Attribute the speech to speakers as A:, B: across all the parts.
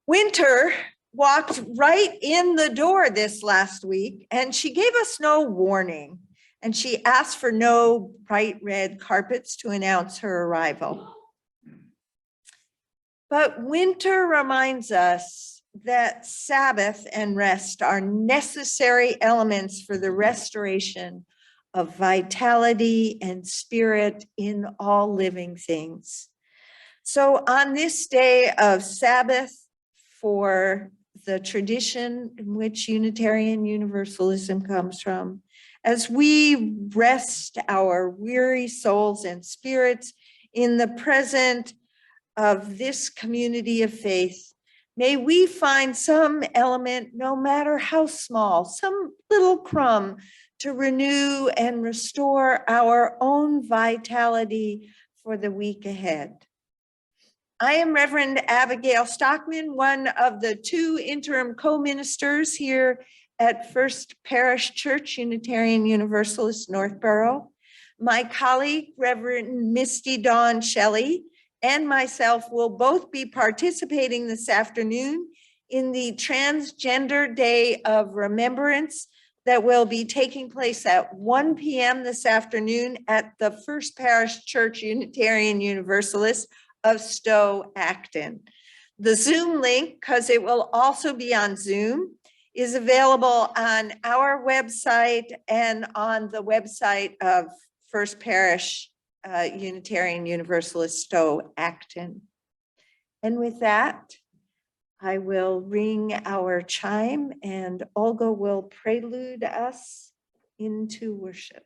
A: Winter walked right in the door this last week, and she gave us no warning. And she asked for no bright red carpets to announce her arrival. But winter reminds us that Sabbath and rest are necessary elements for the restoration of vitality and spirit in all living things. So on this day of Sabbath, for the tradition in which Unitarian Universalism comes from, as we rest our weary souls and spirits in the present of this community of faith, may we find some element, no matter how small, some little crumb to renew and restore our own vitality for the week ahead. I am Reverend Abigail Stockman, one of the two interim co-ministers here at First Parish Church, Unitarian Universalist Northborough. My colleague, Reverend Misty Dawn Shelley, and myself will both be participating this afternoon in the Transgender Day of Remembrance that will be taking place at 1 p.m. this afternoon at the First Parish Church, Unitarian Universalist of Stowe, Acton. The Zoom link, because it will also be on Zoom, is available on our website and on the website of First Parish Unitarian Universalist Stowe, Acton. And with that, I will ring our chime and Olga will prelude us into worship.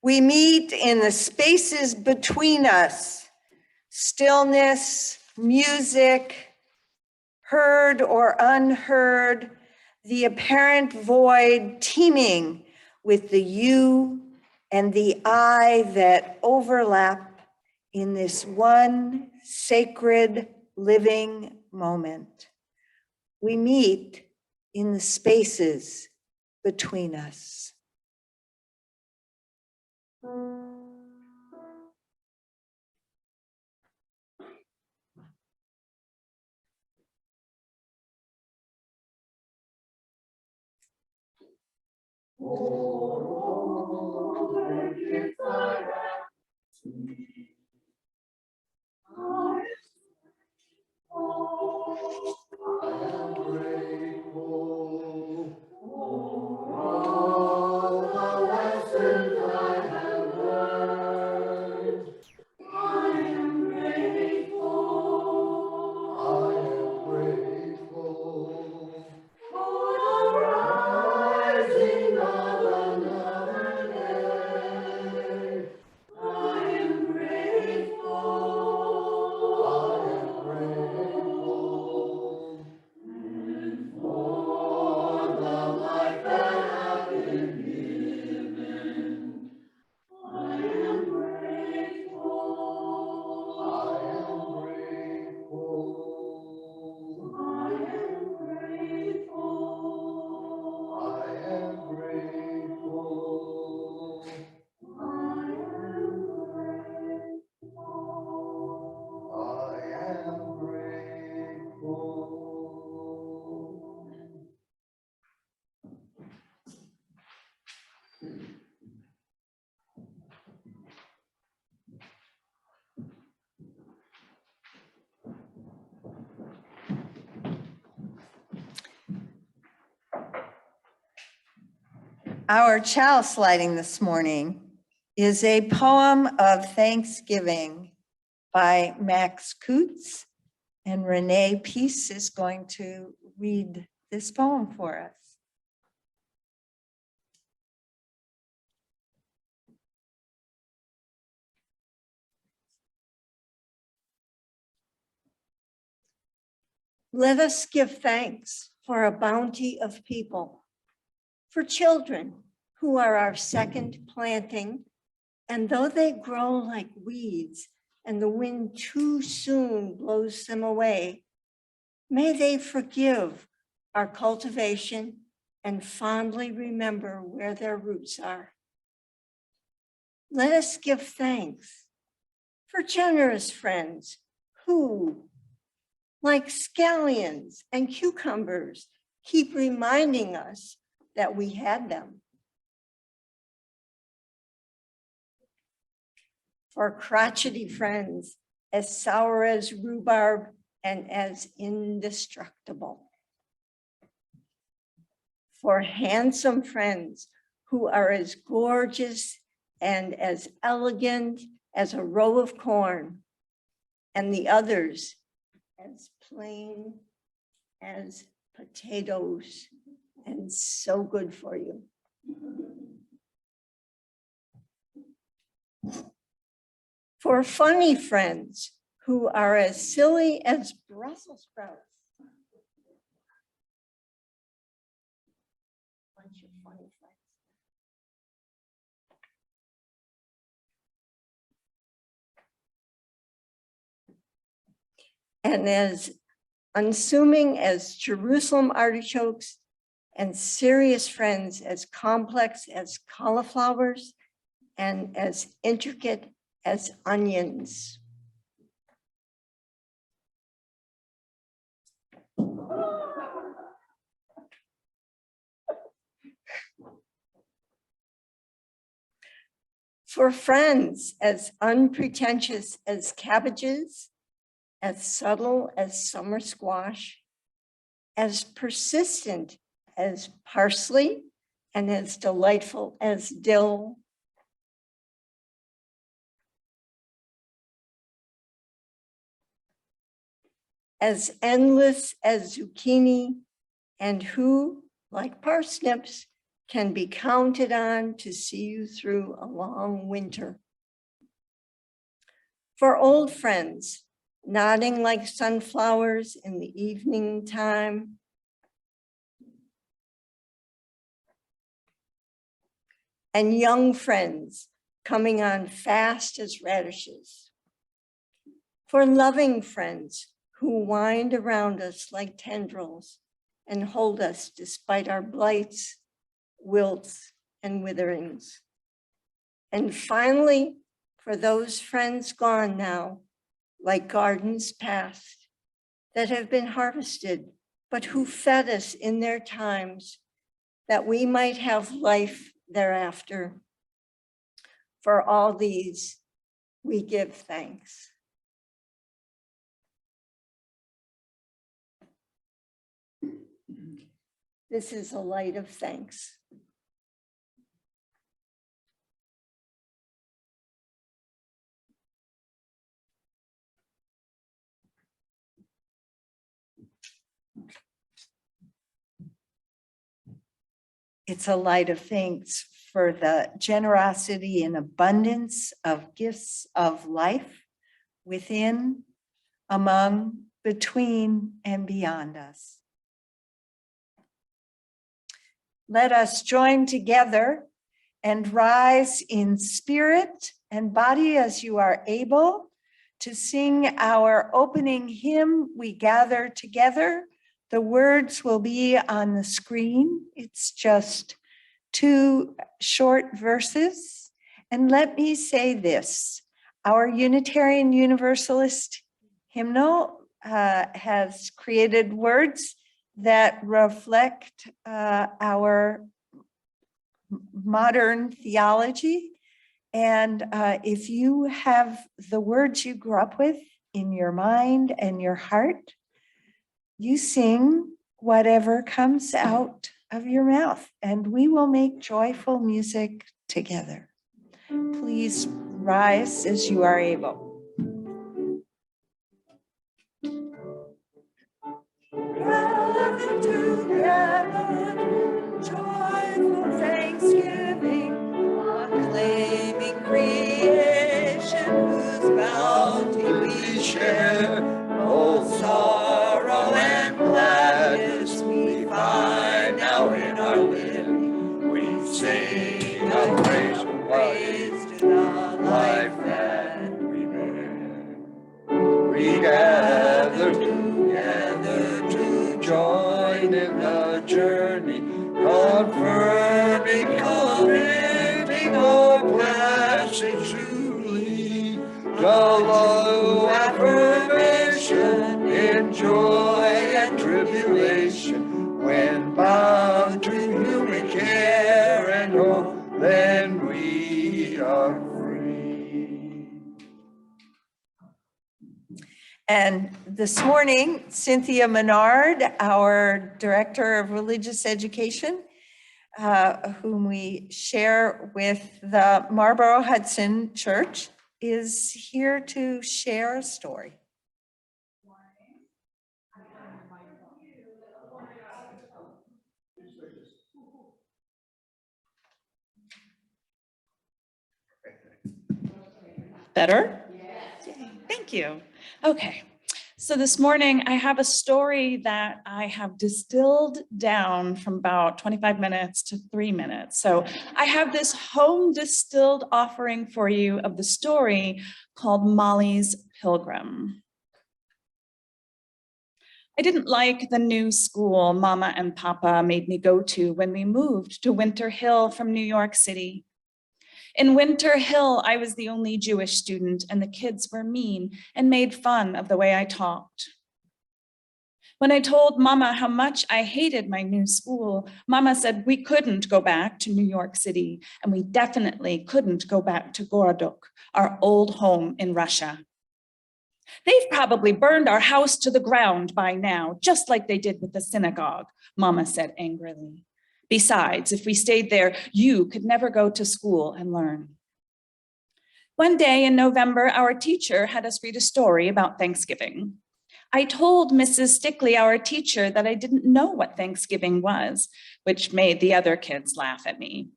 A: We meet in the spaces between us, stillness, music, heard or unheard, the apparent void teeming with the you and the I that overlap in this one sacred living moment. We meet in the spaces between us. Our chalice lighting this morning is a poem of thanksgiving by Max Coots, and Renee Peace is going to read this poem for us.
B: Let us give thanks for a bounty of people, for children who are our second planting, and though they grow like weeds and the wind too soon blows them away, may they forgive our cultivation and fondly remember where their roots are. Let us give thanks for generous friends who, like scallions and cucumbers, keep reminding us that we had them. For crotchety friends as sour as rhubarb and as indestructible. For handsome friends who are as gorgeous and as elegant as a row of corn, and the others as plain as potatoes and so good for you. For funny friends who are as silly as Brussels sprouts. Bunch of funny friends. And as unassuming as Jerusalem artichokes, and serious friends as complex as cauliflowers and as intricate as onions. For friends as unpretentious as cabbages, as subtle as summer squash, as persistent as parsley, and as delightful as dill. As endless as zucchini, and who, like parsnips, can be counted on to see you through a long winter. For old friends, nodding like sunflowers in the evening time. And young friends coming on fast as radishes. For loving friends who wind around us like tendrils and hold us despite our blights, wilts, and witherings. And finally, for those friends gone now, like gardens past, that have been harvested, but who fed us in their times, that we might have life thereafter. For all these, we give thanks. This is a light of thanks.
A: It's a light of thanks for the generosity and abundance of gifts of life within, among, between, and beyond us. Let us join together and rise in spirit and body as you are able to sing our opening hymn, We Gather Together. The words will be on the screen. It's just 2 short verses. And let me say this, our Unitarian Universalist hymnal has created words that reflect our modern theology. And if you have the words you grew up with in your mind and your heart, you sing whatever comes out of your mouth, and we will make joyful music together. Please rise as you are able. Gather together, joyful thanksgiving, acclaiming creation whose bounty we share. Both sorrow and gladness we find now in our living. We sing a praise to the life that we bear. We gather together to join in the journey, confirming, committing our passage truly. The low affirmation in joy and tribulation, when bound to human care and hope, then we are free. And this morning, Cynthia Menard, our Director of Religious Education, whom we share with the Marlboro Hudson Church, is here to share a story.
C: Better? Yes. Thank you. Okay. So this morning I have a story that I have distilled down from about 25 minutes to 3 minutes. So I have this home distilled offering for you of the story called Molly's Pilgrim. I didn't like the new school Mama and Papa made me go to when we moved to Winter Hill from New York City. In Winter Hill, I was the only Jewish student, and the kids were mean and made fun of the way I talked. When I told Mama how much I hated my new school, Mama said we couldn't go back to New York City, and we definitely couldn't go back to Gorodok, our old home in Russia. They've probably burned our house to the ground by now, just like they did with the synagogue, Mama said angrily. Besides, if we stayed there, you could never go to school and learn. One day in November, our teacher had us read a story about Thanksgiving. I told Mrs. Stickley, our teacher, that I didn't know what Thanksgiving was, which made the other kids laugh at me.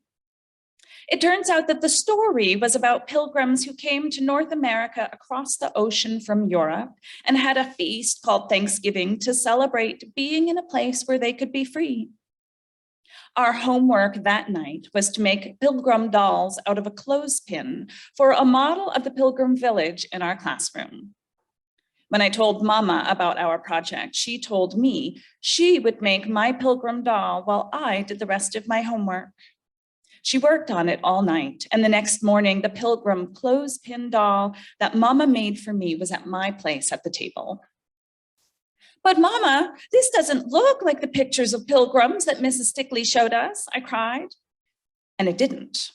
C: It turns out that the story was about pilgrims who came to North America across the ocean from Europe and had a feast called Thanksgiving to celebrate being in a place where they could be free. Our homework that night was to make pilgrim dolls out of a clothespin for a model of the pilgrim village in our classroom. When I told Mama about our project, she told me she would make my pilgrim doll while I did the rest of my homework. She worked on it all night, and the next morning, the pilgrim clothespin doll that Mama made for me was at my place at the table. But Mama, this doesn't look like the pictures of pilgrims that Mrs. Stickley showed us, I cried. And it didn't.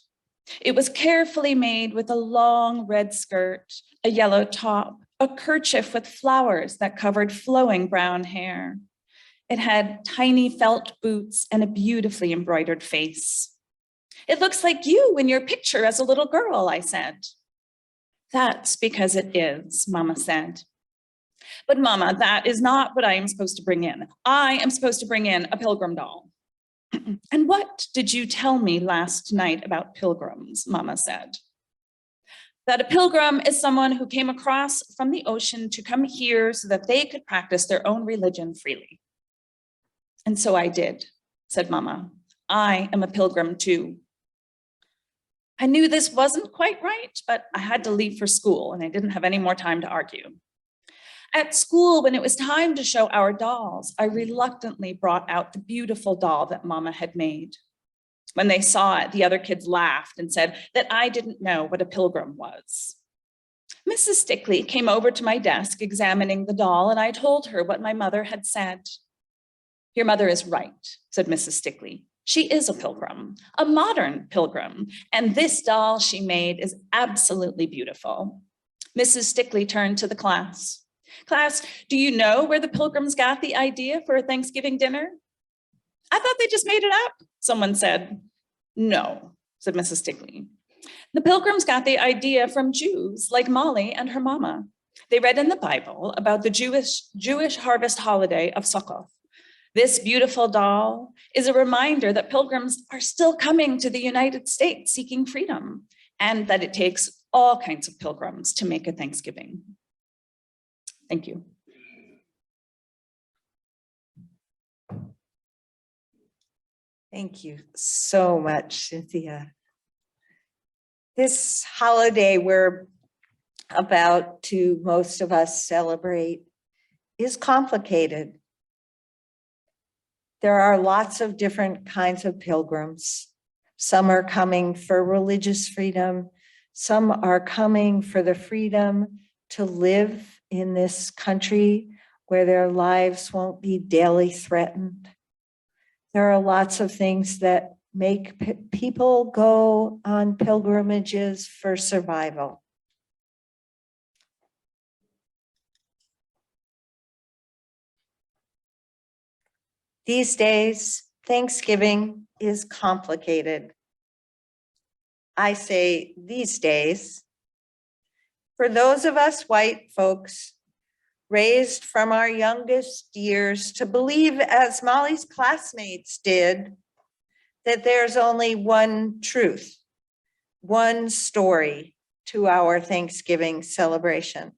C: It was carefully made with a long red skirt, a yellow top, a kerchief with flowers that covered flowing brown hair. It had tiny felt boots and a beautifully embroidered face. It looks like you in your picture as a little girl, I said. That's because it is, Mama said. But Mama, that is not what I am supposed to bring in. I am supposed to bring in a pilgrim doll. And what did you tell me last night about pilgrims, Mama said? That a pilgrim is someone who came across from the ocean to come here so that they could practice their own religion freely. And so I did, said Mama. I am a pilgrim too. I knew this wasn't quite right, but I had to leave for school and I didn't have any more time to argue. At school, when it was time to show our dolls, I reluctantly brought out the beautiful doll that Mama had made. When they saw it, the other kids laughed and said that I didn't know what a pilgrim was. Mrs. Stickley came over to my desk examining the doll, and I told her what my mother had said. Your mother is right, said Mrs. Stickley. She is a pilgrim, a modern pilgrim, and this doll she made is absolutely beautiful. Mrs. Stickley turned to the class. Class, do you know where the pilgrims got the idea for a Thanksgiving dinner? I thought they just made it up, someone said. No, said Mrs. Tigley. The Pilgrims got the idea from Jews like Molly and her mama. They read in the Bible about the Jewish harvest holiday of Sukkot. This beautiful doll is a reminder that pilgrims are still coming to the United States seeking freedom, and that it takes all kinds of pilgrims to make a Thanksgiving. Thank you.
A: Thank you so much, Cynthia. This holiday we're about to, most of us, celebrate is complicated. There are lots of different kinds of pilgrims. Some are coming for religious freedom. Some are coming for the freedom to live in this country where their lives won't be daily threatened. There are lots of things that make people go on pilgrimages for survival. These days, Thanksgiving is complicated. I say these days. For those of us white folks raised from our youngest years to believe, as Molly's classmates did, that there's only one truth, one story to our Thanksgiving celebration.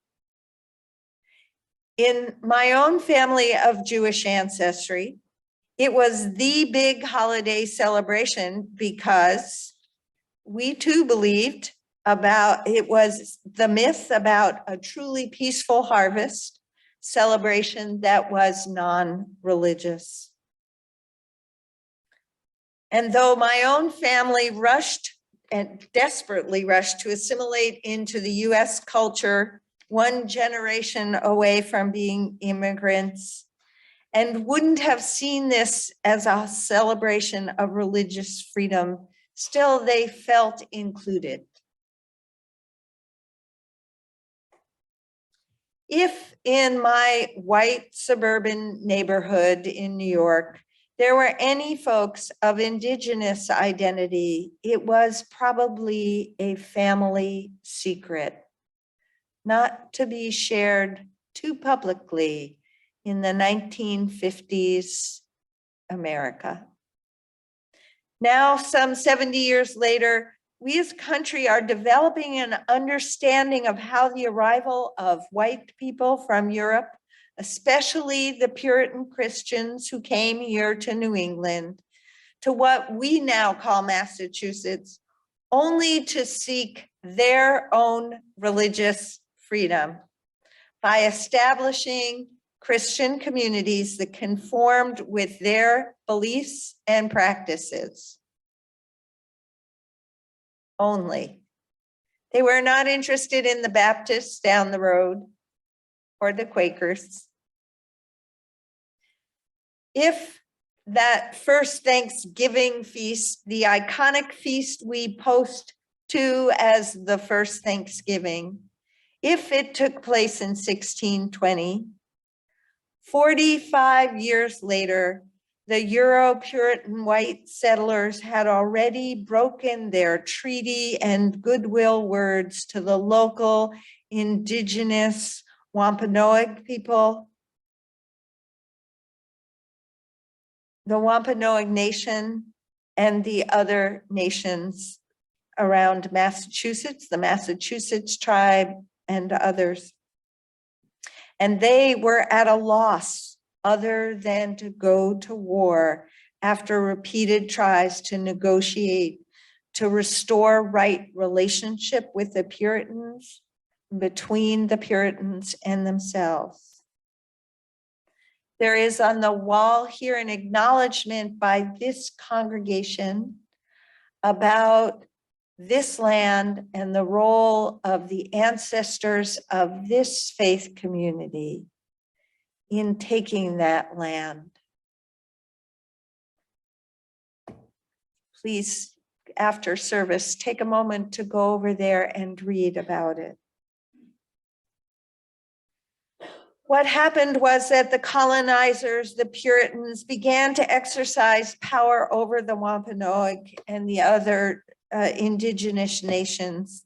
A: In my own family of Jewish ancestry, it was the big holiday celebration because we too believed it was the myth about a truly peaceful harvest celebration that was non-religious. And though my own family rushed and desperately rushed to assimilate into the US culture, one generation away from being immigrants, and wouldn't have seen this as a celebration of religious freedom, still they felt included. If in my white suburban neighborhood in New York, there were any folks of indigenous identity, it was probably a family secret, not to be shared too publicly in the 1950s America. Now, some 70 years later, we as a country are developing an understanding of how the arrival of white people from Europe, especially the Puritan Christians who came here to New England, to what we now call Massachusetts, only to seek their own religious freedom by establishing Christian communities that conformed with their beliefs and practices. Only. They were not interested in the Baptists down the road or the Quakers. If that first Thanksgiving feast, the iconic feast we post to as the first Thanksgiving, if it took place in 1620, 45 years later, the Euro-Puritan white settlers had already broken their treaty and goodwill words to the local indigenous Wampanoag people. The Wampanoag Nation and the other nations around Massachusetts, the Massachusetts tribe and others. And they were at a loss other than to go to war after repeated tries to negotiate, to restore right relationship with the Puritans, between the Puritans and themselves. There is on the wall here an acknowledgement by this congregation about this land and the role of the ancestors of this faith community in taking that land. Please, after service, take a moment to go over there and read about it. What happened was that the colonizers, the Puritans, began to exercise power over the Wampanoag and the other indigenous nations.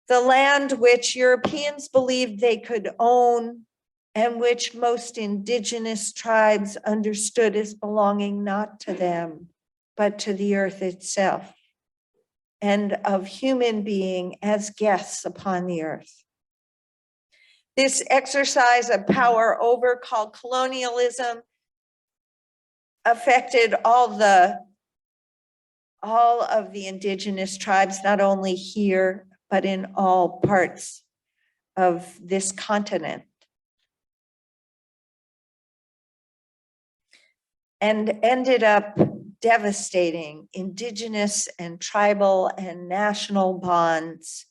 A: The land which Europeans believed they could own and which most indigenous tribes understood as belonging not to them, but to the earth itself, and of human being as guests upon the earth. This exercise of power over, called colonialism, affected all of the indigenous tribes, not only here, but in all parts of this continent. And ended up devastating indigenous and tribal and national bonds.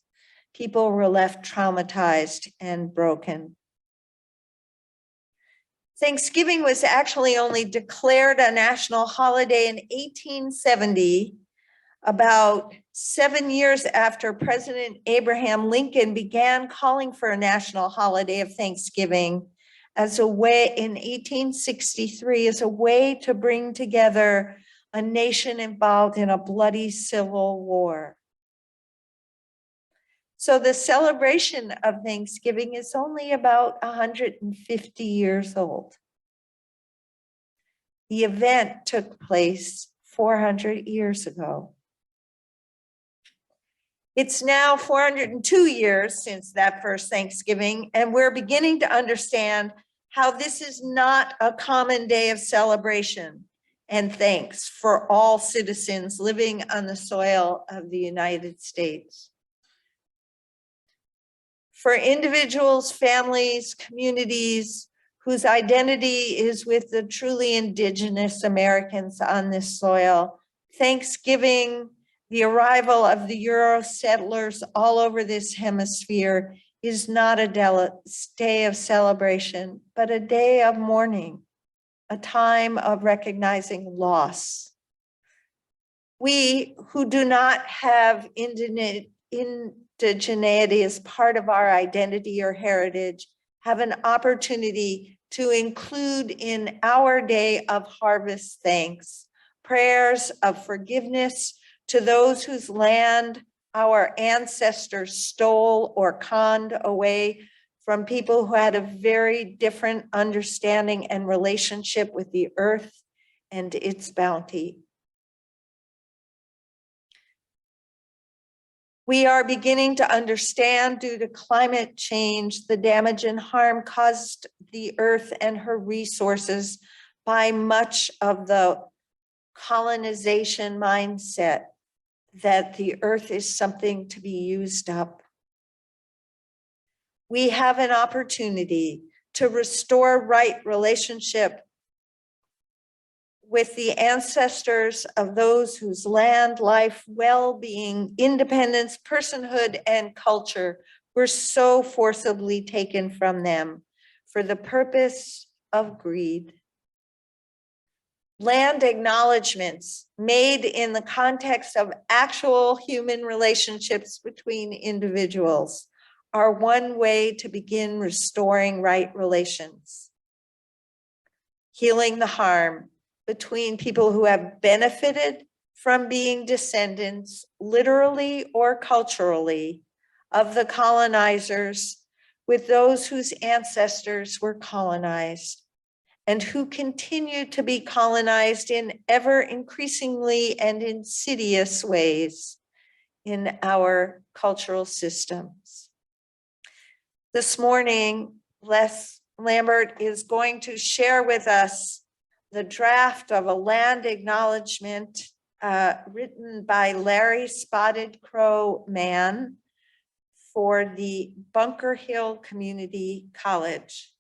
A: People were left traumatized and broken. Thanksgiving was actually only declared a national holiday in 1870, about 7 years after President Abraham Lincoln began calling for a national holiday of Thanksgiving as a way, in 1863, as a way to bring together a nation involved in a bloody civil war. So the celebration of Thanksgiving is only about 150 years old. The event took place 400 years ago. It's now 402 years since that first Thanksgiving, and we're beginning to understand how this is not a common day of celebration and thanks for all citizens living on the soil of the United States. For individuals, families, communities whose identity is with the truly indigenous Americans on this soil, Thanksgiving, the arrival of the Euro settlers all over this hemisphere, is not a day of celebration, but a day of mourning, a time of recognizing loss. We who do not have indigeneity as part of our identity or heritage have an opportunity to include in our day of harvest thanks, prayers of forgiveness to those whose land our ancestors stole or conned away from people who had a very different understanding and relationship with the earth and its bounty. We are beginning to understand, due to climate change, the damage and harm caused the earth and her resources by much of the colonization mindset that the earth is something to be used up. We have an opportunity to restore right relationship with the ancestors of those whose land, life, well-being, independence, personhood, and culture were so forcibly taken from them for the purpose of greed. Land acknowledgements made in the context of actual human relationships between individuals are one way to begin restoring right relations, healing the harm between people who have benefited from being descendants, literally or culturally, of the colonizers with those whose ancestors were colonized and who continue to be colonized in ever increasingly and insidious ways in our cultural systems. This morning, Les Lambert is going to share with us the draft of a land acknowledgement written by Larry Spotted Crow Mann for the Bunker Hill Community College.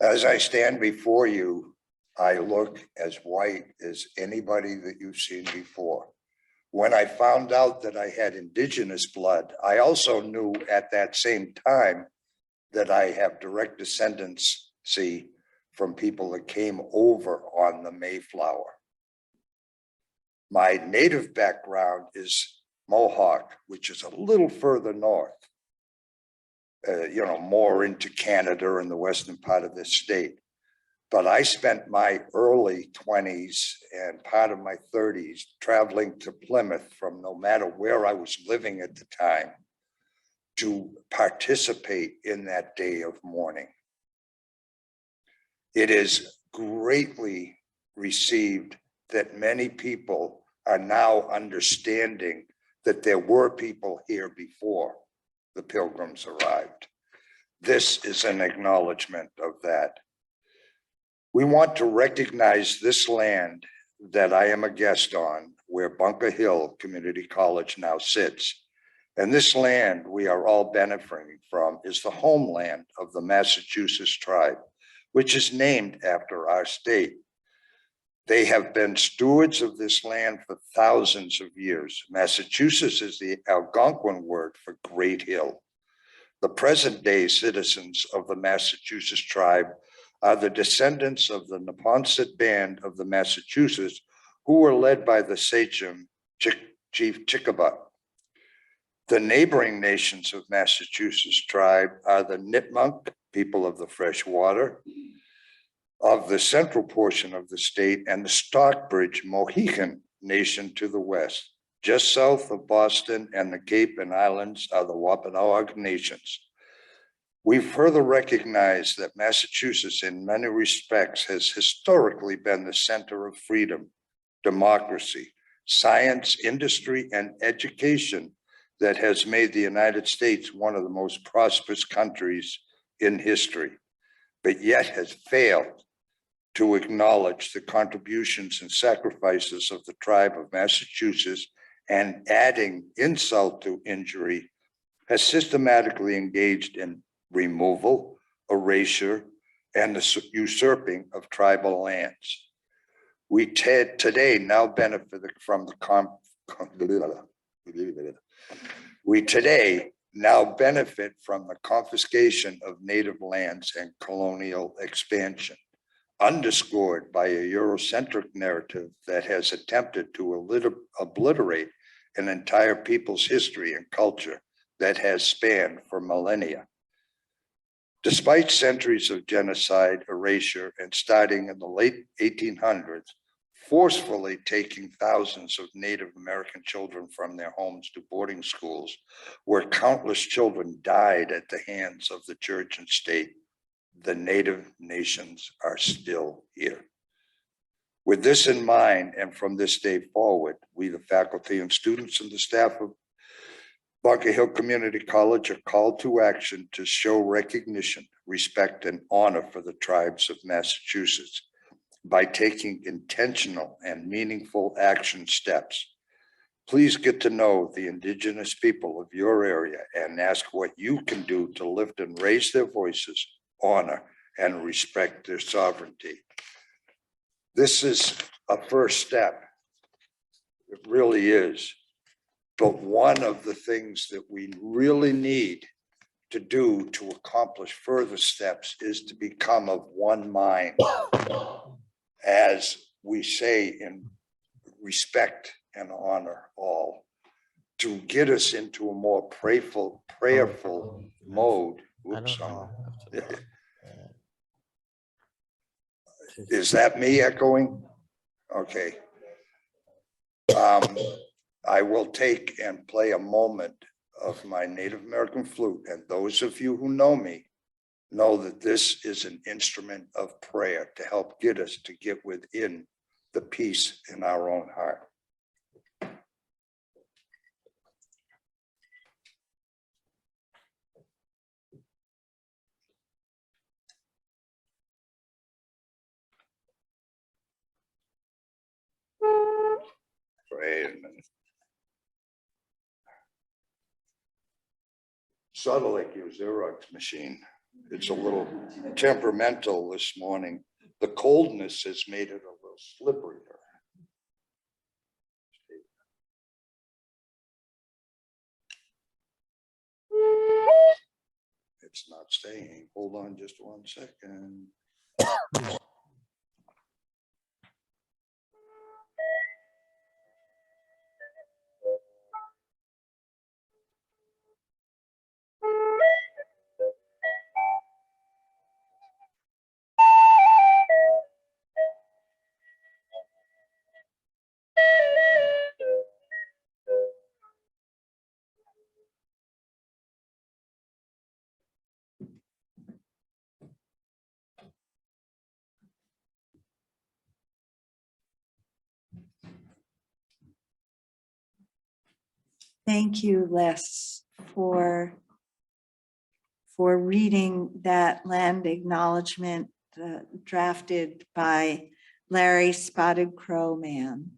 D: As I stand before you, I look as white as anybody that you've seen before. When I found out that I had indigenous blood, I also knew at that same time that I have direct descendancy from people that came over on the Mayflower. My native background is Mohawk, which is a little further north, more into Canada and the western part of this state. But I spent my early 20s and part of my 30s traveling to Plymouth from no matter where I was living at the time to participate in that day of mourning. It is greatly received that many people are now understanding that there were people here before the Pilgrims arrived. This is an acknowledgement of that. We want to recognize this land that I am a guest on, where Bunker Hill Community College now sits. And this land we are all benefiting from is the homeland of the Massachusetts tribe, which is named after our state. They have been stewards of this land for thousands of years. Massachusetts is the Algonquin word for Great Hill. The present day citizens of the Massachusetts tribe are the descendants of the Neponset band of the Massachusetts, who were led by the sachem Chief Chickabut. The neighboring nations of Massachusetts tribe are the Nipmuc, people of the fresh water, of the central portion of the state, and the Stockbridge Mohican nation to the west. Just south of Boston and the Cape and Islands are the Wampanoag nations. We further recognize that Massachusetts in many respects has historically been the center of freedom, democracy, science, industry, and education that has made the United States one of the most prosperous countries in history, but yet has failed to acknowledge the contributions and sacrifices of the tribe of Massachusetts, and adding insult to injury, has systematically engaged in removal, erasure, and the usurping of tribal lands. We today now benefit from the confiscation of native lands and colonial expansion, underscored by a Eurocentric narrative that has attempted to obliterate an entire people's history and culture that has spanned for millennia. Despite centuries of genocide, erasure, and starting in the late 1800s, forcefully taking thousands of Native American children from their homes to boarding schools, where countless children died at the hands of the church and state, the Native nations are still here. With this in mind, and from this day forward, we, the faculty and students and the staff of Bunker Hill Community College, are called to action to show recognition, respect, and honor for the tribes of Massachusetts by taking intentional and meaningful action steps. Please get to know the Indigenous people of your area and ask what you can do to lift and raise their voices, honor, and respect their sovereignty. This is a first step. It really is. But one of the things that we really need to do to accomplish further steps is to become of one mind, as we say in respect and honor all, to get us into a more prayerful mode. Oops. Is that me echoing? Okay. I will take and play a moment of my Native American flute, and those of you who know me know that this is an instrument of prayer to help get us to get within the peace in our own heart. Wait a minute. Subtle like your Xerox machine. It's a little temperamental this morning. The coldness has made it a little slipperier. It's not staying. Hold on just 1 second.
A: Thank you, Les, for reading that land acknowledgement drafted by Larry Spotted Crow Man.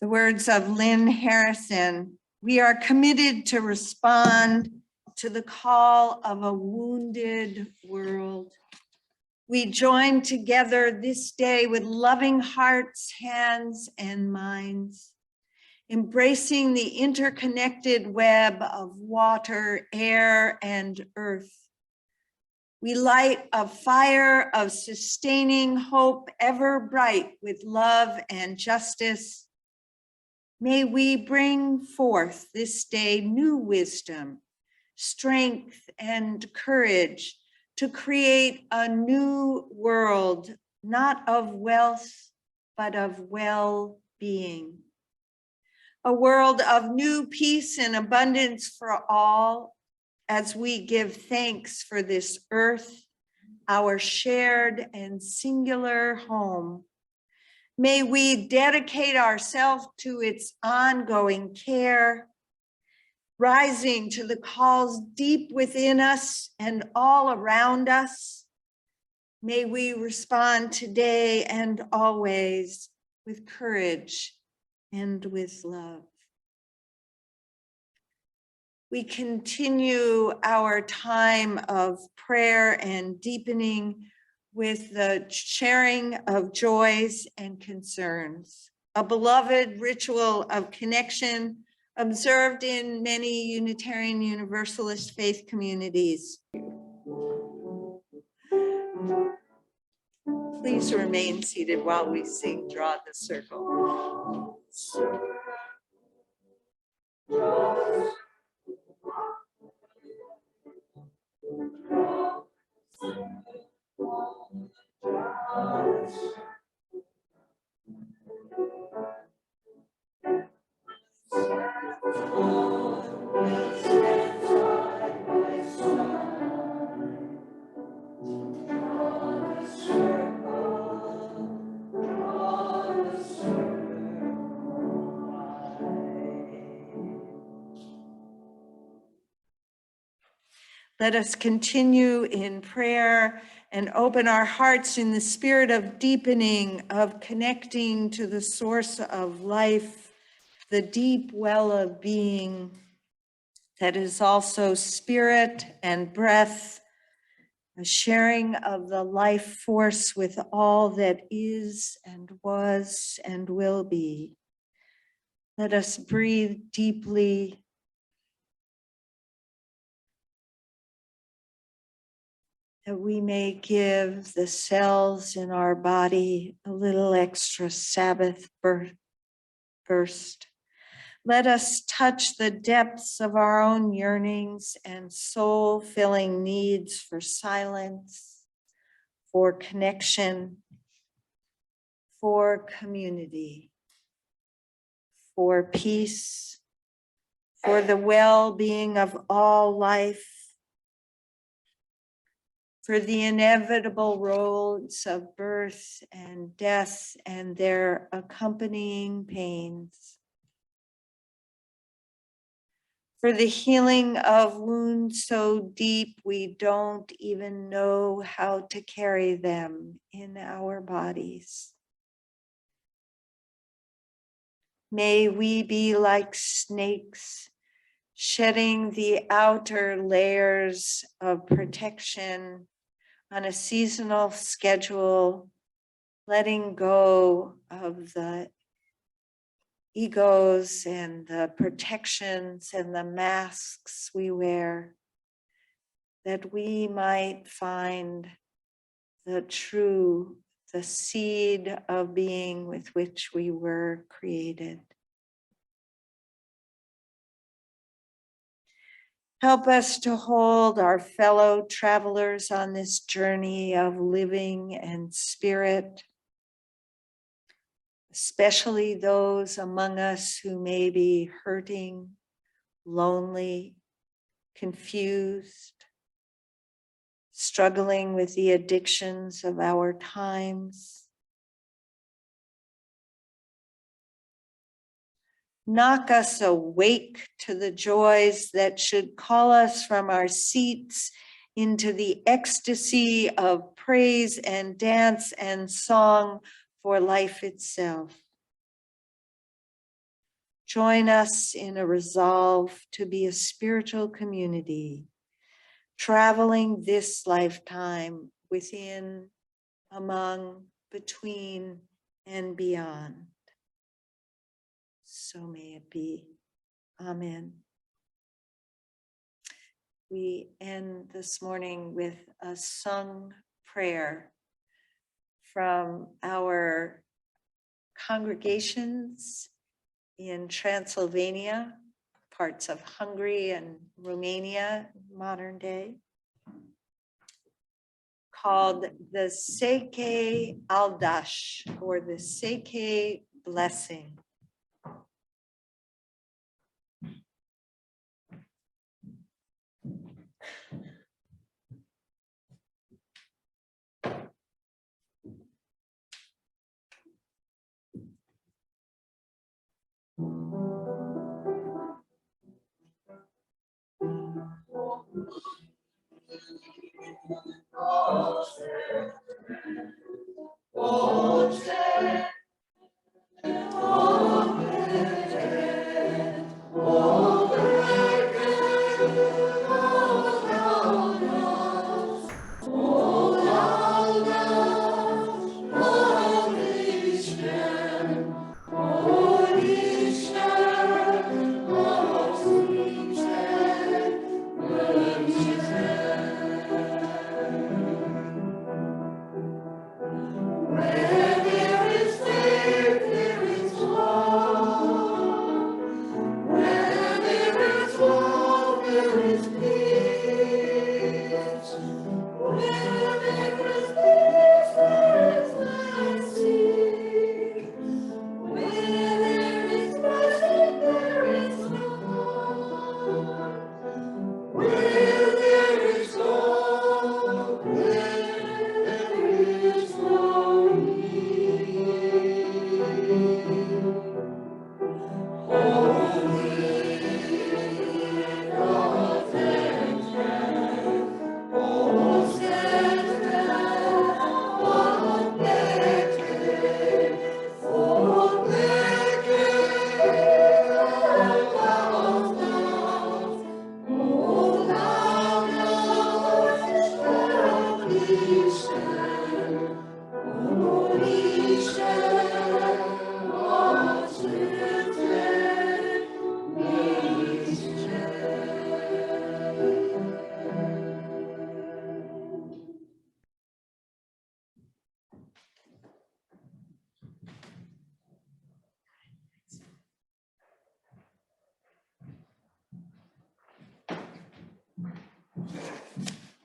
A: The words of Lynn Harrison: we are committed to respond to the call of a wounded world. We join together this day with loving hearts, hands, and minds, embracing the interconnected web of water, air, and earth. We light a fire of sustaining hope, ever bright with love and justice. May we bring forth this day new wisdom, strength, and courage to create a new world, not of wealth, but of well-being. A world of new peace and abundance for all, as we give thanks for this earth, our shared and singular home. May we dedicate ourselves to its ongoing care, rising to the calls deep within us and all around us. May we respond today and always with courage and with love. We continue our time of prayer and deepening with the sharing of joys and concerns, a beloved ritual of connection observed in many Unitarian Universalist faith communities. Please remain seated while we sing Draw the Circle. Let us continue in prayer and open our hearts in the spirit of deepening, of connecting to the source of life, the deep well of being that is also spirit and breath, a sharing of the life force with all that is and was and will be. Let us breathe deeply, that we may give the cells in our body a little extra Sabbath burst. Let us touch the depths of our own yearnings and soul-filling needs for silence, for connection, for community, for peace, for the well-being of all life, for the inevitable roads of birth and death and their accompanying pains, for the healing of wounds so deep we don't even know how to carry them in our bodies. May we be like snakes, shedding the outer layers of protection on a seasonal schedule, letting go of the egos and the protections and the masks we wear, that we might find the seed of being with which we were created. Help us to hold our fellow travelers on this journey of living and spirit, especially those among us who may be hurting, lonely, confused, struggling with the addictions of our times. Knock us awake to the joys that should call us from our seats into the ecstasy of praise and dance and song for life itself. Join us in a resolve to be a spiritual community, traveling this lifetime within, among, between, and beyond. So may it be. Amen. We end this morning with a sung prayer from our congregations in Transylvania, parts of Hungary and Romania, modern day, called the Seke Aldash, or the Seke Blessing.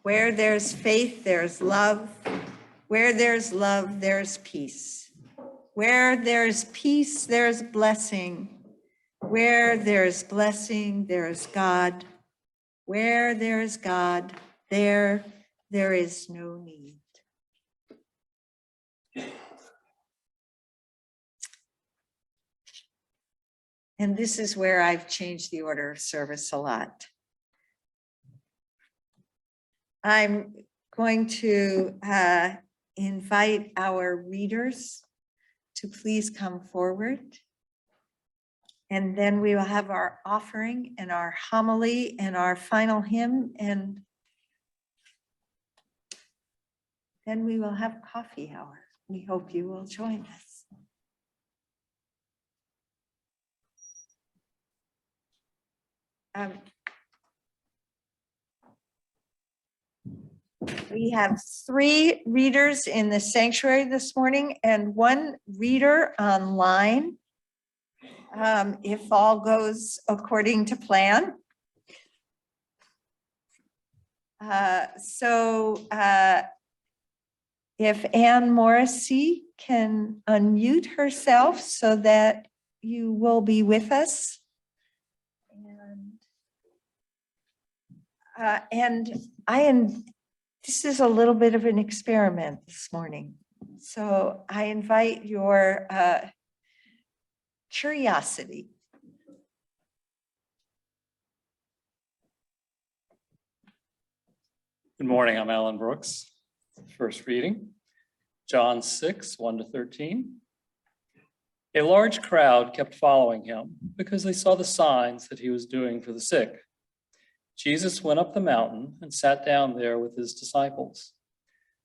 A: Where there's faith, there's love. Where there's love, there's peace. Where there's peace, there's blessing. Where there's blessing, there's God. Where there's God, there is no need. And this is where I've changed the order of service a lot. I'm going to invite our readers to please come forward. And then we will have our offering and our homily and our final hymn, and then we will have coffee hour. We hope you will join us. We have 3 readers in the sanctuary this morning and 1 reader online. If all goes according to plan. If Anne Morrissey can unmute herself so that you will be with us. This is a little bit of an experiment this morning. So I invite your curiosity
E: Good morning, I'm Alan Brooks. First reading, John 6, 1 to 13. A large crowd kept following him because they saw the signs that he was doing for the sick. Jesus went up the mountain and sat down there with his disciples.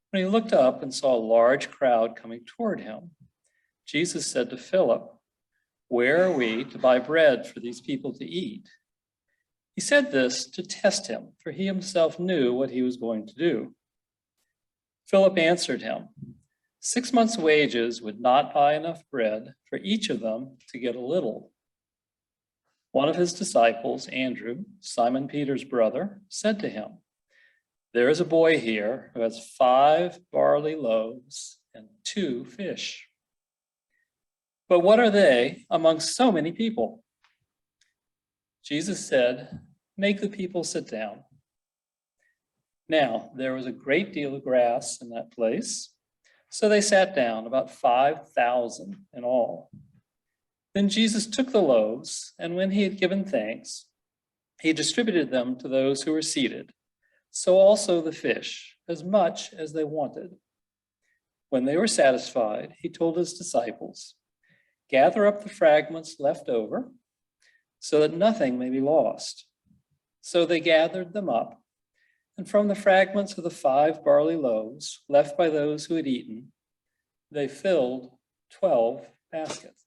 E: When he looked up and saw a large crowd coming toward him, Jesus said to Philip, "Where are we to buy bread for these people to eat?" He said this to test him, for he himself knew what he was going to do. Philip answered him, 6 months' wages would not buy enough bread for each of them to get a little. One of his disciples, Andrew, Simon Peter's brother, said to him, "There is a boy here who has 5 barley loaves and 2 fish. But what are they among so many people?" Jesus said, "Make the people sit down." Now, there was a great deal of grass in that place, so they sat down, about 5,000 in all. Then Jesus took the loaves, and when he had given thanks, he distributed them to those who were seated, so also the fish, as much as they wanted. When they were satisfied, he told his disciples, "Gather up the fragments left over, so that nothing may be lost." So they gathered them up, and from the fragments of the 5 barley loaves left by those who had eaten, they filled 12 baskets.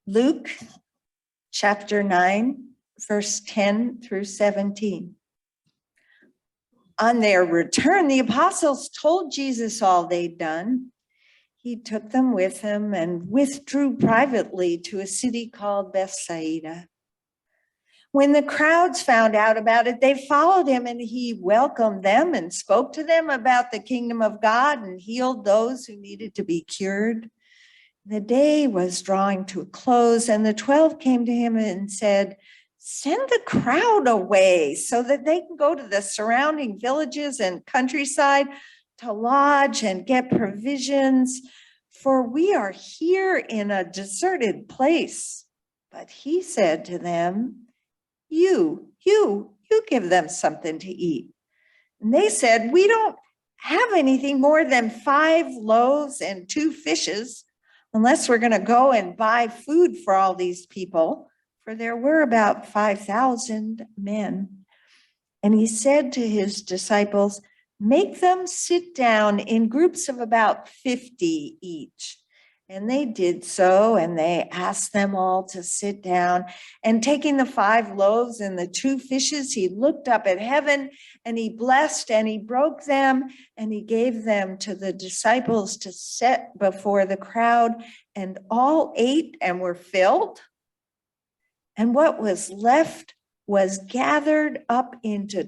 A: Luke chapter 9, verse 10 through 17. On their return, the apostles told Jesus all they'd done. He took them with him and withdrew privately to a city called Bethsaida. When the crowds found out about it, they followed him, and he welcomed them and spoke to them about the kingdom of God and healed those who needed to be cured. The day was drawing to a close, and the 12 came to him and said, "Send the crowd away so that they can go to the surrounding villages and countryside to lodge and get provisions, for we are here in a deserted place." But he said to them, You give them something to eat." And they said, "We don't have anything more than 5 loaves and 2 fishes, unless we're going to go and buy food for all these people." For there were about 5,000 men. And he said to his disciples, "Make them sit down in groups of about 50 each." And they did so, and they asked them all to sit down. And taking the 5 loaves and the 2 fishes, he looked up at heaven, and he blessed, and he broke them, and he gave them to the disciples to set before the crowd. And all ate and were filled. And what was left was gathered up into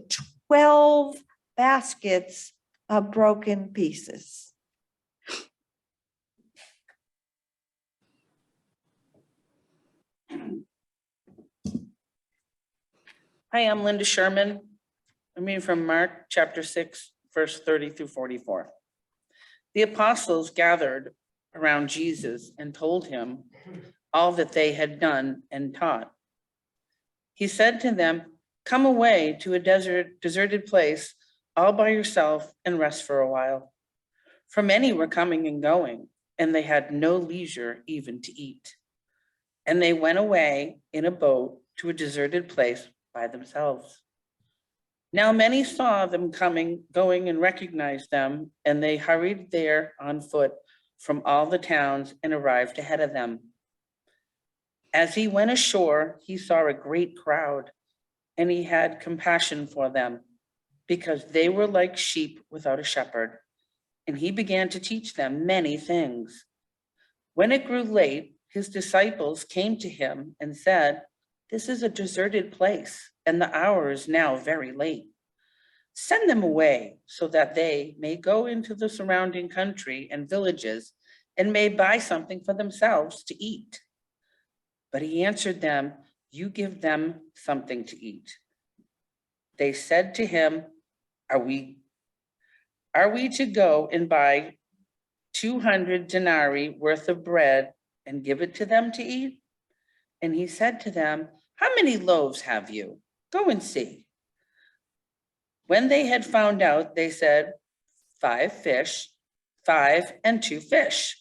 A: 12 baskets of broken pieces.
F: Hi, I'm Linda Sherman. I'm reading from Mark chapter 6, verse 30 through 44. The apostles gathered around Jesus and told him all that they had done and taught. He said to them, "Come away to a deserted place all by yourself and rest for a while." For many were coming and going, and they had no leisure even to eat. And they went away in a boat to a deserted place by themselves. Now many saw them going, and recognized them, and they hurried there on foot from all the towns and arrived ahead of them. As he went ashore, he saw a great crowd, and he had compassion for them, because they were like sheep without a shepherd, and he began to teach them many things. When it grew late, his disciples came to him and said, "This is a deserted place, and the hour is now very late. Send them away so that they may go into the surrounding country and villages and may buy something for themselves to eat." But he answered them, "You give them something to eat." They said to him, Are we to go and buy 200 denarii worth of bread and give it to them to eat? And he said to them, how many loaves have you? Go and see. When they had found out, they said, 5 fish, 5 and 2 fish.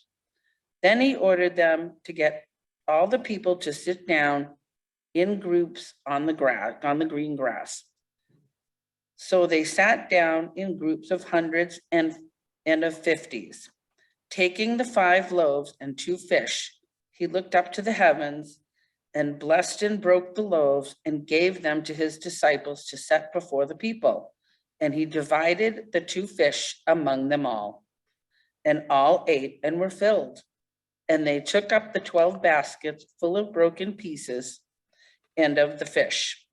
F: Then he ordered them to get all the people to sit down in groups on the green grass. So they sat down in groups of hundreds and of 50s. Taking the 5 loaves and 2 fish, he looked up to the heavens and blessed and broke the loaves and gave them to his disciples to set before the people. And he divided the 2 fish among them all. And all ate and were filled. And they took up the 12 baskets full of broken pieces and of the fish.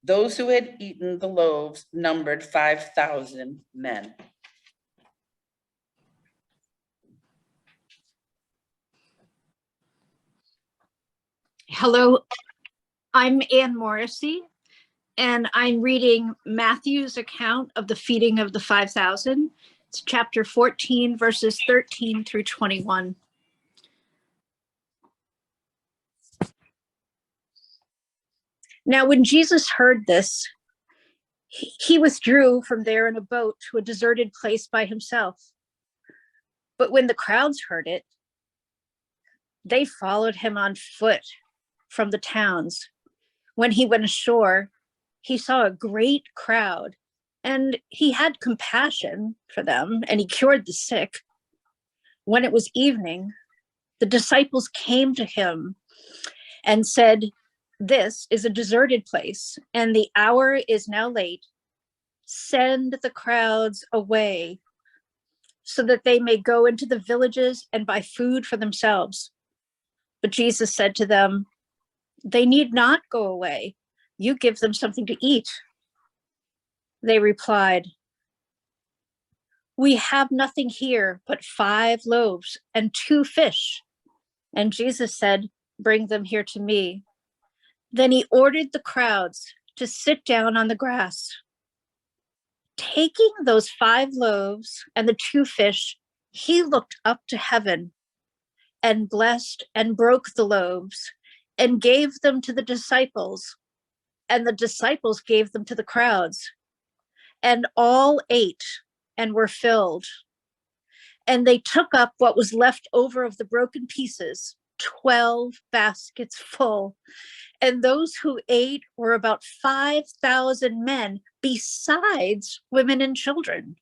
F: Those who had eaten the loaves numbered 5,000 men.
G: Hello, I'm Ann Morrissey, and I'm reading Matthew's account of the feeding of the 5,000. It's chapter 14, verses 13 through 21. Now, when Jesus heard this, he withdrew from there in a boat to a deserted place by himself. But when the crowds heard it, they followed him on foot from the towns. When he went ashore, he saw a great crowd, and he had compassion for them, and he cured the sick. When it was evening, the disciples came to him and said, "This is a deserted place, and the hour is now late. Send the crowds away so that they may go into the villages and buy food for themselves." But Jesus said to them, "They need not go away. You give them something to eat." They replied, "We have nothing here but 5 loaves and 2 fish." And Jesus said, "Bring them here to me." Then he ordered the crowds to sit down on the grass. Taking those 5 loaves and the 2 fish, he looked up to heaven and blessed and broke the loaves and gave them to the disciples, and the disciples gave them to the crowds. And all ate and were filled. And they took up what was left over of the broken pieces, 12 baskets full. And those who ate were about 5,000 men, besides women and children.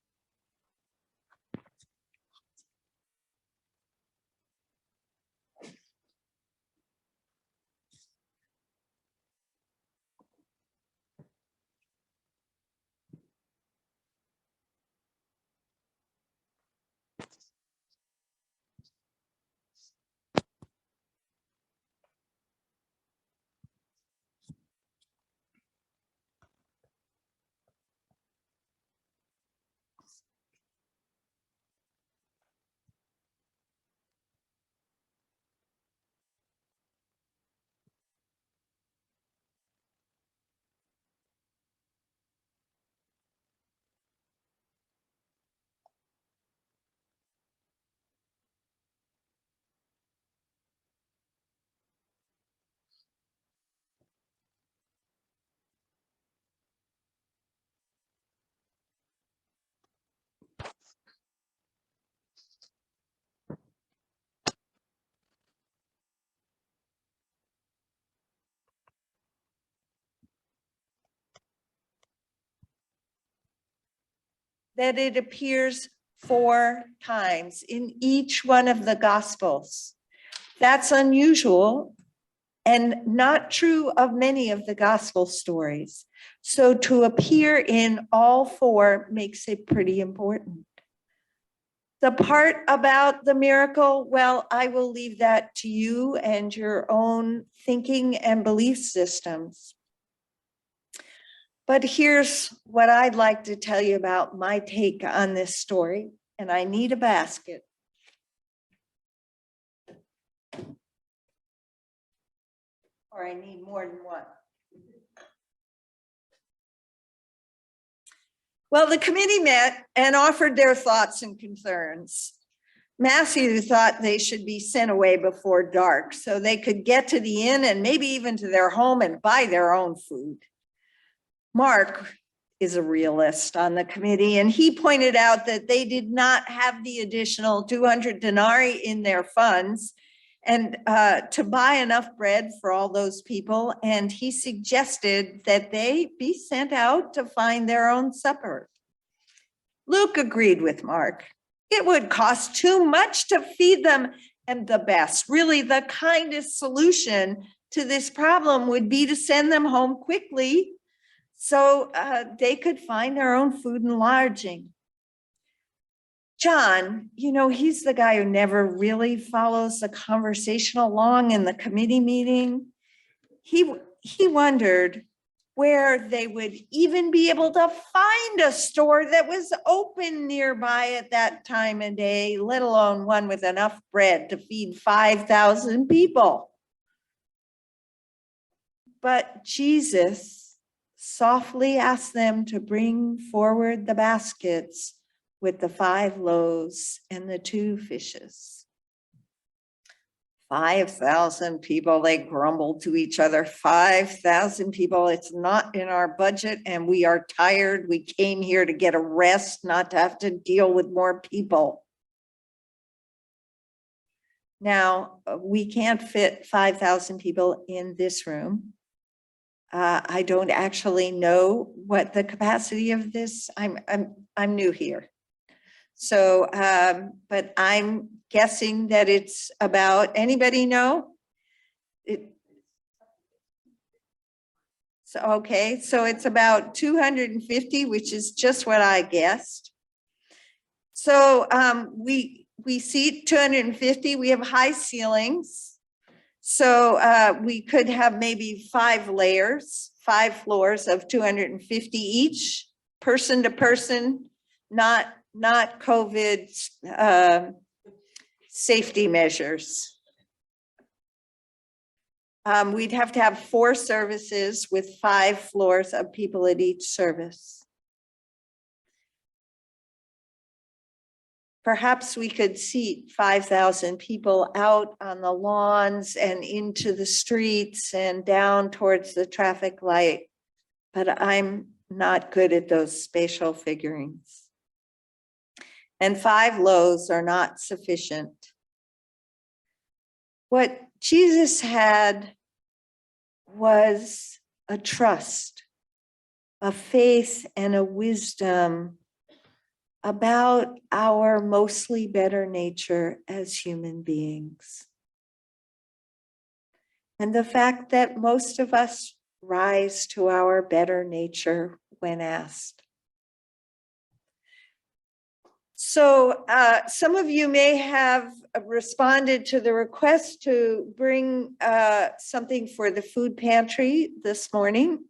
A: That it appears 4 times in each one of the Gospels. That's unusual and not true of many of the Gospel stories. So to appear in all 4 makes it pretty important. The part about the miracle, well, I will leave that to you and your own thinking and belief systems. But here's what I'd like to tell you about my take on this story, and I need a basket. Or I need more than one. Well, the committee met and offered their thoughts and concerns. Matthew thought they should be sent away before dark so they could get to the inn and maybe even to their home and buy their own food. Mark is a realist on the committee, and he pointed out that they did not have the additional 200 denarii in their funds and to buy enough bread for all those people. And he suggested that they be sent out to find their own supper. Luke agreed with Mark. It would cost too much to feed them, and the best, really the kindest solution to this problem would be to send them home quickly so they could find their own food and lodging. John, you know, he's the guy who never really follows the conversation along in the committee meeting. He wondered where they would even be able to find a store that was open nearby at that time of day, let alone one with enough bread to feed 5,000 people. But Jesus softly asked them to bring forward the baskets with the 5 loaves and the 2 fishes. 5,000 people, they grumbled to each other. 5,000 people, it's not in our budget and we are tired. We came here to get a rest, not to have to deal with more people. Now, we can't fit 5,000 people in this room. I don't actually know what the capacity of this, I'm new here. So, but I'm guessing that it's about, anybody know? So, okay, so it's about 250, which is just what I guessed. So we seat 250, we have high ceilings. So we could have maybe 5 layers, 5 floors of 250 each, person to person, not COVID safety measures. We'd have to have 4 services with 5 floors of people at each service. Perhaps we could seat 5,000 people out on the lawns and into the streets and down towards the traffic light, but I'm not good at those spatial figurings. And 5 loaves are not sufficient. What Jesus had was a trust, a faith, and a wisdom about our mostly better nature as human beings. And the fact that most of us rise to our better nature when asked. So some of you may have responded to the request to bring something for the food pantry this morning.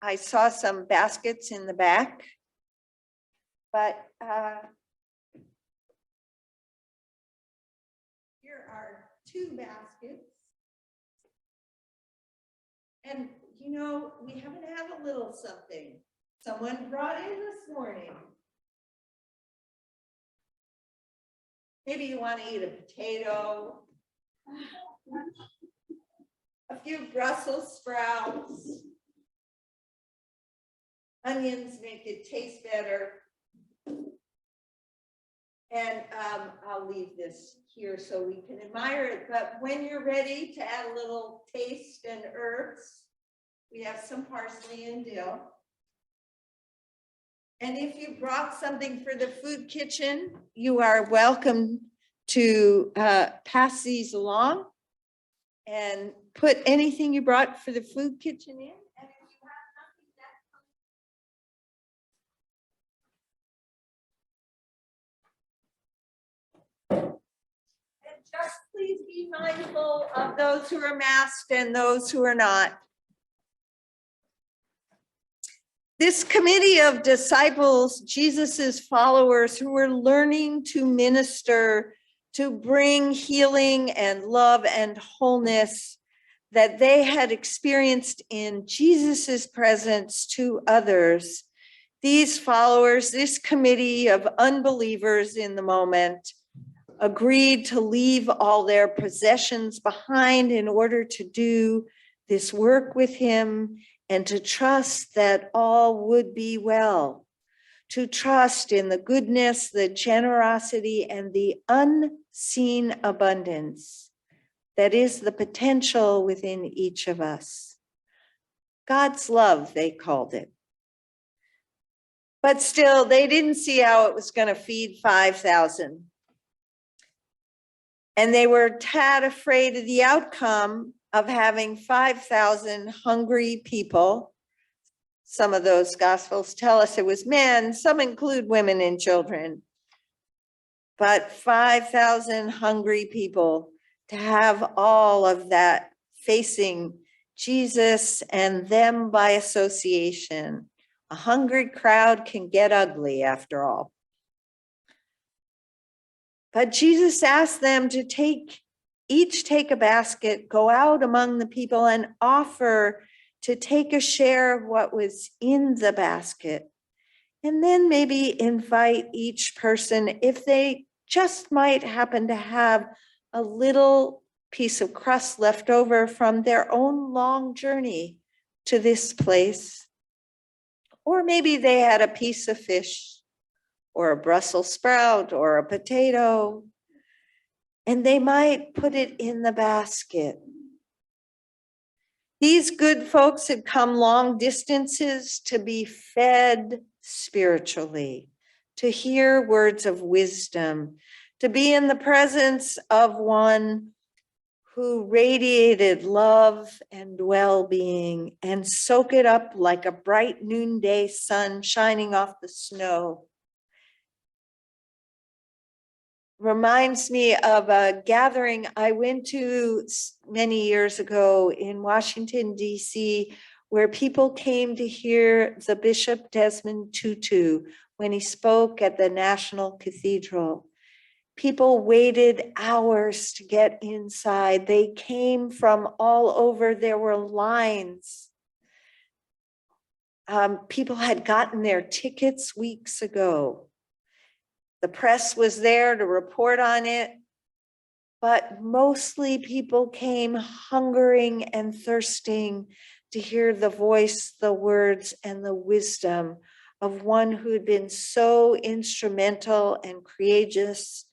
A: I saw some baskets in the back, but here are 2 baskets. And you know, we haven't had a little something someone brought in this morning. Maybe you want to eat a potato, a few Brussels sprouts. Onions make it taste better. And I'll leave this here so we can admire it. But when you're ready to add a little taste and herbs, we have some parsley and dill. And if you brought something for the food kitchen, you are welcome to pass these along and put anything you brought for the food kitchen in. And if you have nothing, and just please be mindful of those who are masked and those who are not. This committee of disciples, Jesus's followers who were learning to minister, to bring healing and love and wholeness that they had experienced in Jesus's presence to others. These followers, this committee of unbelievers in the moment, agreed to leave all their possessions behind in order to do this work with him and to trust that all would be well, to trust in the goodness, the generosity, and the unseen abundance that is the potential within each of us. God's love, they called it. But still, they didn't see how it was going to feed 5,000. And they were tad afraid of the outcome of having 5,000 hungry people. Some of those gospels tell us it was men, some include women and children. But 5,000 hungry people, to have all of that facing Jesus and them by association. A hungry crowd can get ugly after all. But Jesus asked them to each take a basket, go out among the people and offer to take a share of what was in the basket. And then maybe invite each person, if they just might happen to have a little piece of crust left over from their own long journey to this place. Or maybe they had a piece of fish or a Brussels sprout or a potato, and they might put it in the basket. These good folks had come long distances to be fed spiritually, to hear words of wisdom, to be in the presence of one who radiated love and well-being and soak it up like a bright noonday sun shining off the snow. Reminds me of a gathering I went to many years ago in Washington, D.C., where people came to hear the Bishop Desmond Tutu when he spoke at the National Cathedral. People waited hours to get inside. They came from all over. There were lines. People had gotten their tickets weeks ago. The press was there to report on it, but mostly people came hungering and thirsting to hear the voice, the words, and the wisdom of one who had been so instrumental and courageous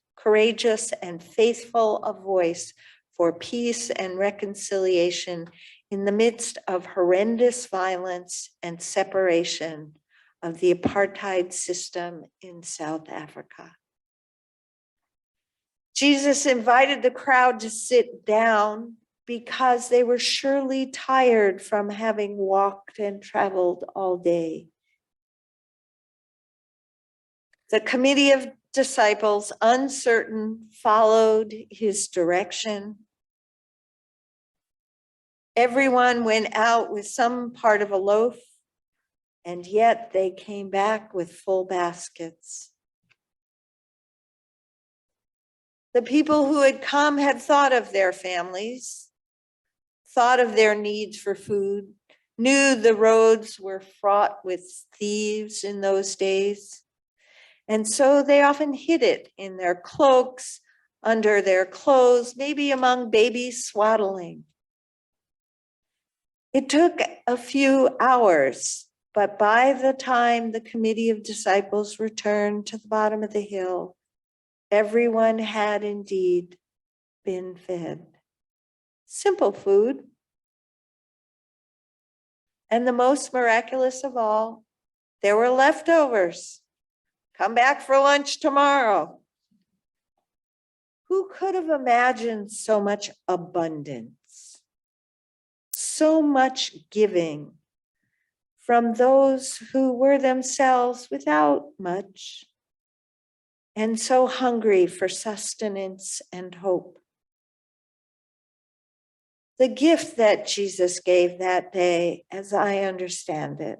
A: and faithful a voice for peace and reconciliation in the midst of horrendous violence and separation of the apartheid system in South Africa. Jesus invited the crowd to sit down because they were surely tired from having walked and traveled all day. The committee of disciples, uncertain, followed his direction. Everyone went out with some part of a loaf, and yet they came back with full baskets. The people who had come had thought of their families, thought of their needs for food, knew the roads were fraught with thieves in those days. And so they often hid it in their cloaks, under their clothes, maybe among babies swaddling. It took a few hours, but by the time the committee of disciples returned to the bottom of the hill, everyone had indeed been fed. Simple food. And the most miraculous of all, there were leftovers. Come back for lunch tomorrow. Who could have imagined so much abundance, so much giving from those who were themselves without much and so hungry for sustenance and hope? The gift that Jesus gave that day, as I understand it,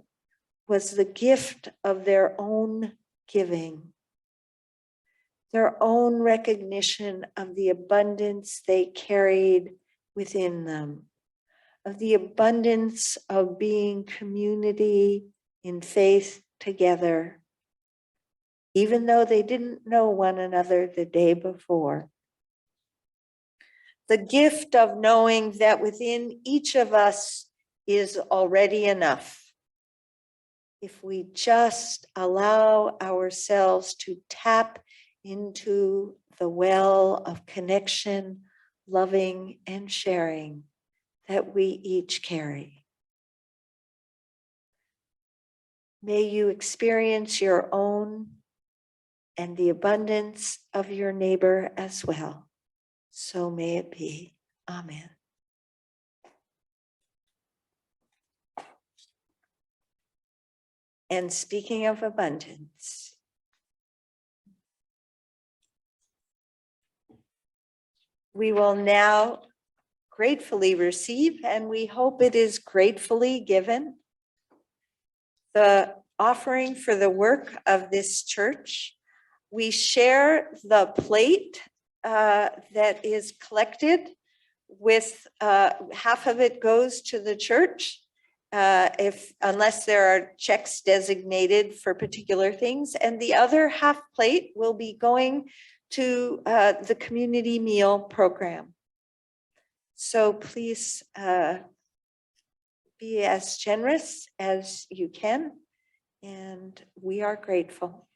A: was the gift of their own giving, their own recognition of the abundance they carried within them, of the abundance of being community in faith together, even though they didn't know one another the day before. The gift of knowing that within each of us is already enough. If we just allow ourselves to tap into the well of connection, loving, and sharing that we each carry. May you experience your own and the abundance of your neighbor as well. So may it be. Amen. And speaking of abundance, we will now gratefully receive, and we hope it is gratefully given, the offering for the work of this church. We share the plate that is collected with half of it goes to the church. Unless there are checks designated for particular things, and the other half plate will be going to the community meal program. So please be as generous as you can, and we are grateful.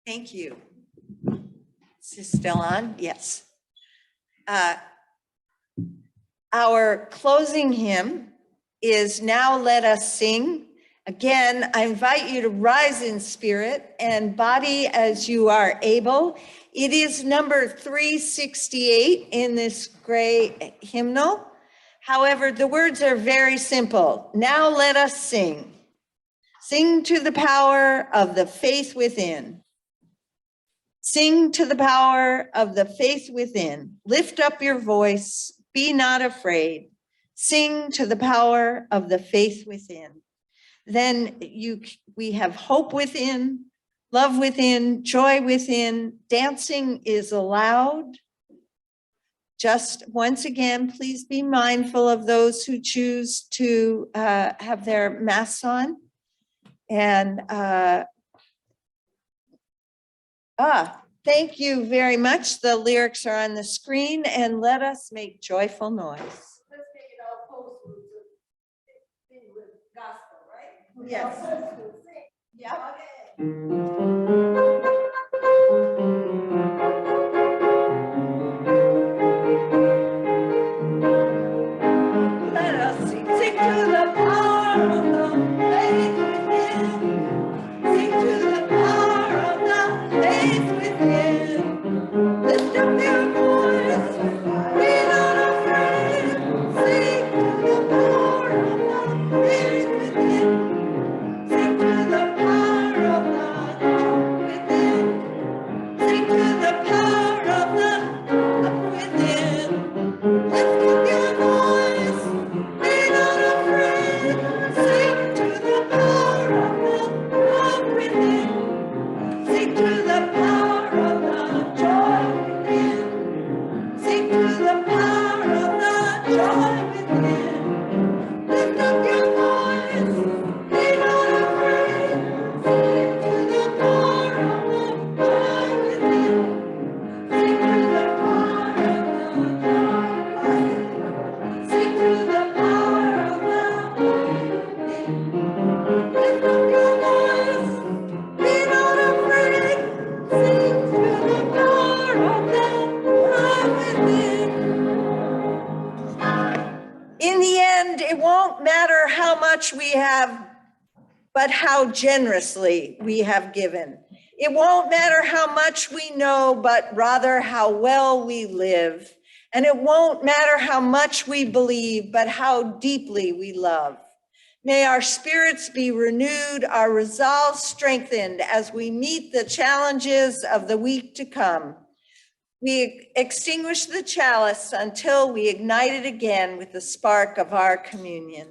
A: Thank you. Is this still on? Yes. Our closing hymn is Now Let Us Sing. Again, I invite you to rise in spirit and body as you are able. It is number 368 in this gray hymnal. However, the words are very simple. Now let us sing. Sing to the power of the faith within. Sing to the power of the faith within. Lift up your voice, be not afraid. Sing to the power of the faith within. Then we have hope within, love within, joy within. Dancing is allowed. Just once again, please be mindful of those who choose to have their masks on. And thank you very much. The lyrics are on the screen, and let us make joyful noise. Let's make it all post with gospel, right? Yes. Yeah. Let us sing to the power of the faith within. Sing to the power of the faith within. Lift up your voice, be not afraid. Sing to the power of the faith within. Sing to the power of the within. Sing to the power of the within. Lift up your voice, be not afraid. Sing to the power of the within. Sing to the power of the joy within. Sing to the power of the joy within. Lift up your voice, be not afraid. Sing to the power of the joy within. much we have, but how generously we have given. It won't matter how much we know, but rather how well we live. And it won't matter how much we believe, but how deeply we love. May our spirits be renewed, our resolve strengthened as we meet the challenges of the week to come. We extinguish the chalice until we ignite it again with the spark of our communion.